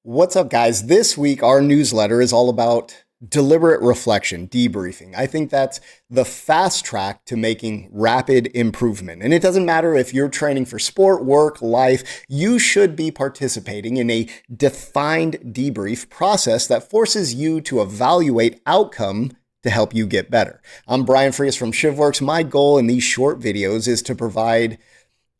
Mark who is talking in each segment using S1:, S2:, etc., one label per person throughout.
S1: What's up, guys? This week, our newsletter is all about deliberate reflection, debriefing. I think that's the fast track to making rapid improvement. And it doesn't matter if you're training for sport, work, life, you should be participating in a defined debrief process that forces you to evaluate outcome to help you get better. I'm Brian Frias from Shivworks. My goal in these short videos is to provide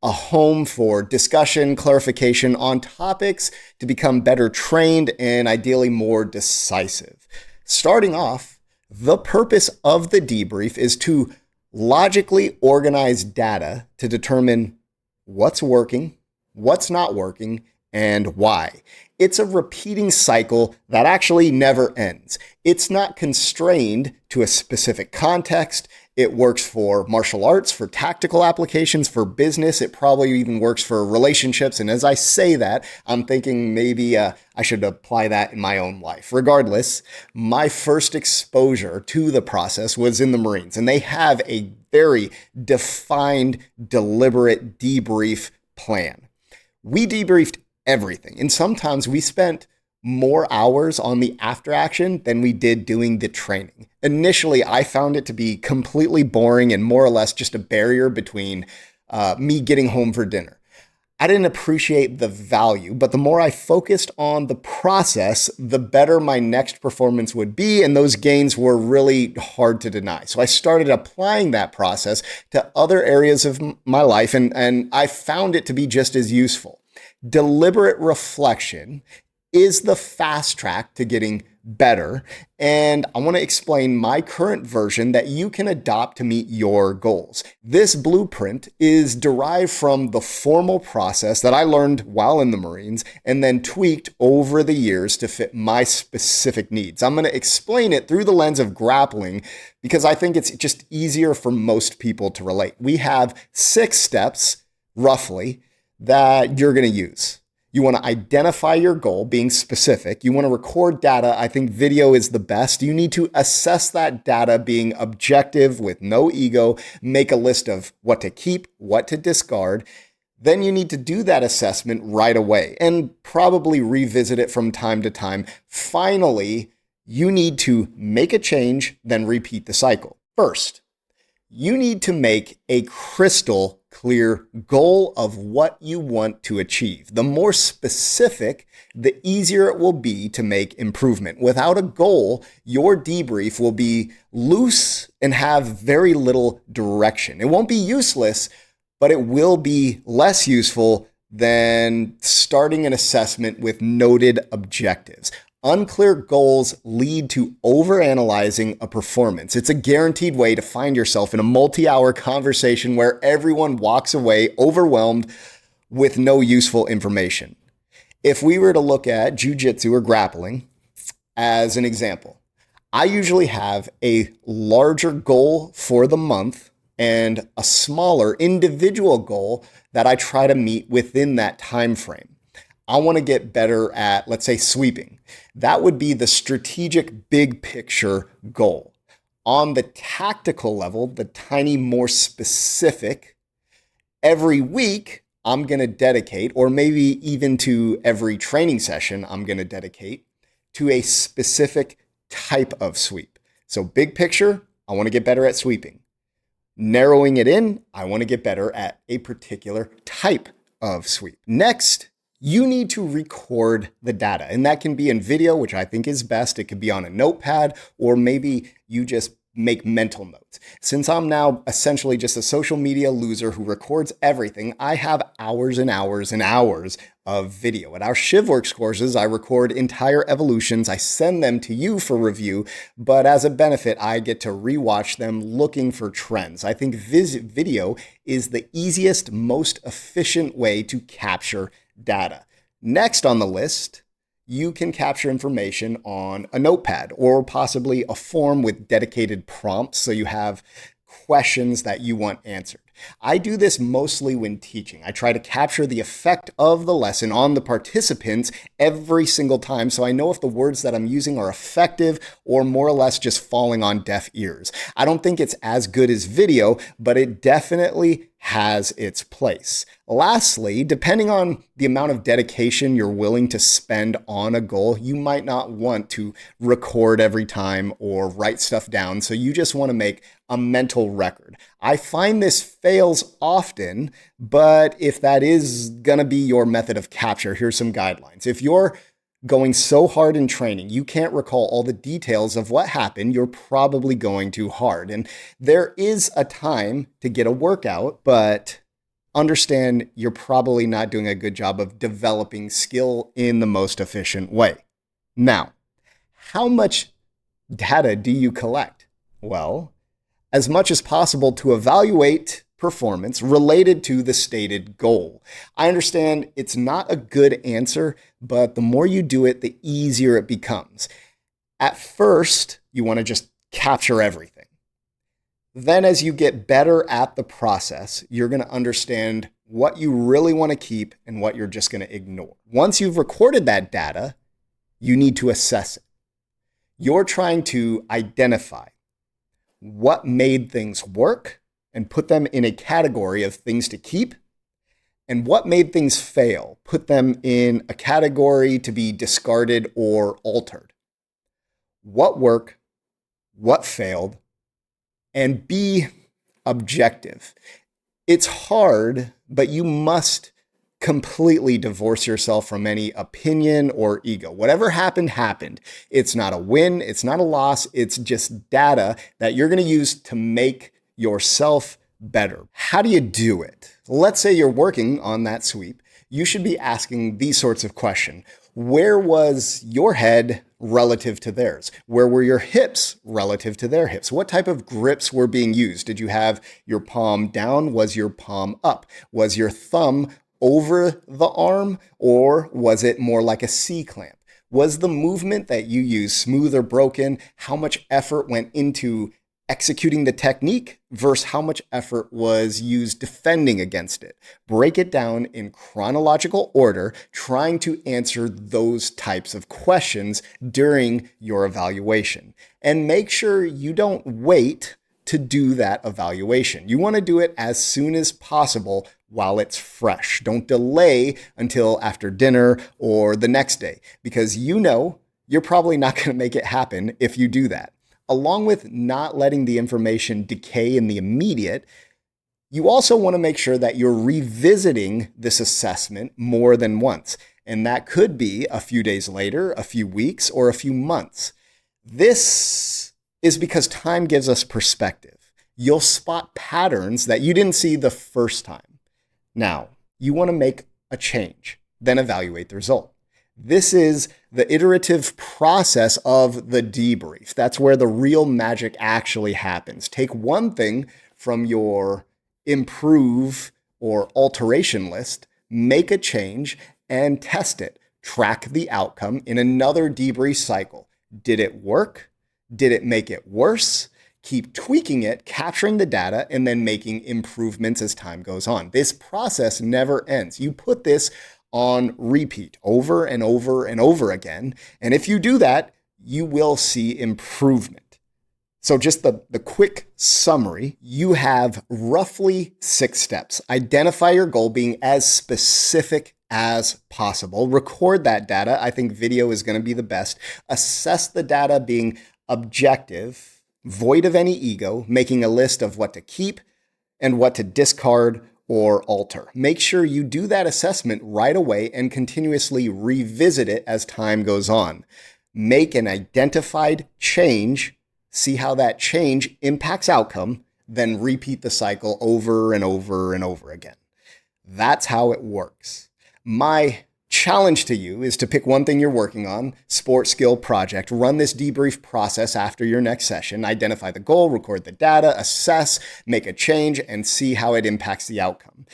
S1: a home for discussion, clarification on topics to become better trained and ideally more decisive. Starting off, the purpose of the debrief is to logically organize data to determine what's working, what's not working, and why. It's a repeating cycle that actually never ends. It's not constrained to a specific context. It works for martial arts, for tactical applications, for business. It probably even works for relationships. And as I say that, I'm thinking maybe I should apply that in my own life. Regardless, my first exposure to the process was in the Marines, and they have a very defined, deliberate debrief plan. We debriefed everything, and sometimes we spent more hours on the after action than we did doing the training. Initially, I found it to be completely boring and more or less just a barrier between me getting home for dinner. I didn't appreciate the value, but the more I focused on the process, the better my next performance would be, and those gains were really hard to deny. So I started applying that process to other areas of my life, and I found it to be just as useful. Deliberate reflection is the fast track to getting better. And I want to explain my current version that you can adopt to meet your goals. This blueprint is derived from the formal process that I learned while in the Marines and then tweaked over the years to fit my specific needs. I'm going to explain it through the lens of grappling because I think it's just easier for most people to relate. We have 6 steps, roughly, that you're going to use. You want to identify your goal, being specific. You want to record data. I think video is the best. You need to assess that data, being objective with no ego. Make a list of what to keep, what to discard. Then you need to do that assessment right away and probably revisit it from time to time. Finally, you need to make a change, then repeat the cycle. First, you need to make a crystal clear goal of what you want to achieve. The more specific, the easier it will be to make improvement. Without a goal, your debrief will be loose and have very little direction. It won't be useless, but it will be less useful than starting an assessment with noted objectives. Unclear goals lead to overanalyzing a performance. It's a guaranteed way to find yourself in a multi-hour conversation where everyone walks away overwhelmed with no useful information. If we were to look at jiu-jitsu or grappling as an example, I usually have a larger goal for the month and a smaller individual goal that I try to meet within that time frame. I want to get better at, let's say, sweeping. That would be the strategic big picture goal. On the tactical level, the tiny more specific, every week I'm going to dedicate, or maybe even to every training session I'm going to dedicate to a specific type of sweep. So big picture, I want to get better at sweeping. Narrowing it in, I want to get better at a particular type of sweep. Next, you need to record the data, and that can be in video, which I think is best. It could be on a notepad, or maybe you just make mental notes. Since I'm now essentially just a social media loser who records everything, I have hours and hours and hours of video. At our Shivworks courses, I record entire evolutions. I send them to you for review, but as a benefit, I get to rewatch them looking for trends. I think video is the easiest, most efficient way to capture data. Next on the list, you can capture information on a notepad or possibly a form with dedicated prompts so you have questions that you want answered. I do this mostly when teaching. I try to capture the effect of the lesson on the participants every single time so I know if the words that I'm using are effective or more or less just falling on deaf ears. I don't think it's as good as video, but it definitely has its place. Lastly, depending on the amount of dedication you're willing to spend on a goal, you might not want to record every time or write stuff down. So you just want to make a mental record. I find this fails often, but if that is going to be your method of capture, here's some guidelines. If you're going so hard in training, you can't recall all the details of what happened, you're probably going too hard. And there is a time to get a workout, but understand you're probably not doing a good job of developing skill in the most efficient way. Now, how much data do you collect? Well, as much as possible to evaluate performance related to the stated goal. I understand it's not a good answer, but the more you do it, the easier it becomes. At first, you want to just capture everything. Then as you get better at the process, you're going to understand what you really want to keep and what you're just going to ignore. Once you've recorded that data, you need to assess it. You're trying to identify what made things work and put them in a category of things to keep, and what made things fail, put them in a category to be discarded or altered. What worked, what failed, and be objective. It's hard, but you must completely divorce yourself from any opinion or ego. Whatever happened, happened. It's not a win, it's not a loss, it's just data that you're going to use to make yourself better. How do you do it? Let's say you're working on that sweep. You should be asking these sorts of questions. Where was your head relative to theirs? Where were your hips relative to their hips? What type of grips were being used? Did you have your palm down? Was your palm up? Was your thumb over the arm, or was it more like a C-clamp? Was the movement that you used smooth or broken? How much effort went into executing the technique versus how much effort was used defending against it? Break it down in chronological order, trying to answer those types of questions during your evaluation. And make sure you don't wait to do that evaluation. You want to do it as soon as possible while it's fresh. Don't delay until after dinner or the next day, because you know you're probably not going to make it happen if you do that. Along with not letting the information decay in the immediate, you also want to make sure that you're revisiting this assessment more than once. And that could be a few days later, a few weeks, or a few months. This is because time gives us perspective. You'll spot patterns that you didn't see the first time. Now, you want to make a change, then evaluate the result. This is the iterative process of the debrief. That's where the real magic actually happens. Take one thing from your improve or alteration list, make a change, and test it. Track the outcome in another debrief cycle. Did it work? Did it make it worse? Keep tweaking it, capturing the data, and then making improvements as time goes on. This process never ends. You put this on repeat over and over and over again. And if you do that, you will see improvement. So just the quick summary, you have roughly 6 steps. Identify your goal, being as specific as possible. Record that data. I think video is going to be the best. Assess the data, being objective, void of any ego, making a list of what to keep and what to discard or alter. Make sure you do that assessment right away and continuously revisit it as time goes on. Make an identified change, see how that change impacts outcome, then repeat the cycle over and over and over again. That's how it works. My challenge to you is to pick one thing you're working on, sport, skill, project, run this debrief process after your next session, identify the goal, record the data, assess, make a change, and see how it impacts the outcome.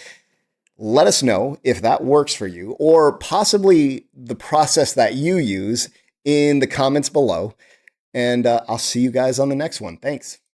S1: Let us know if that works for you, or possibly the process that you use in the comments below. And I'll see you guys on the next one. Thanks.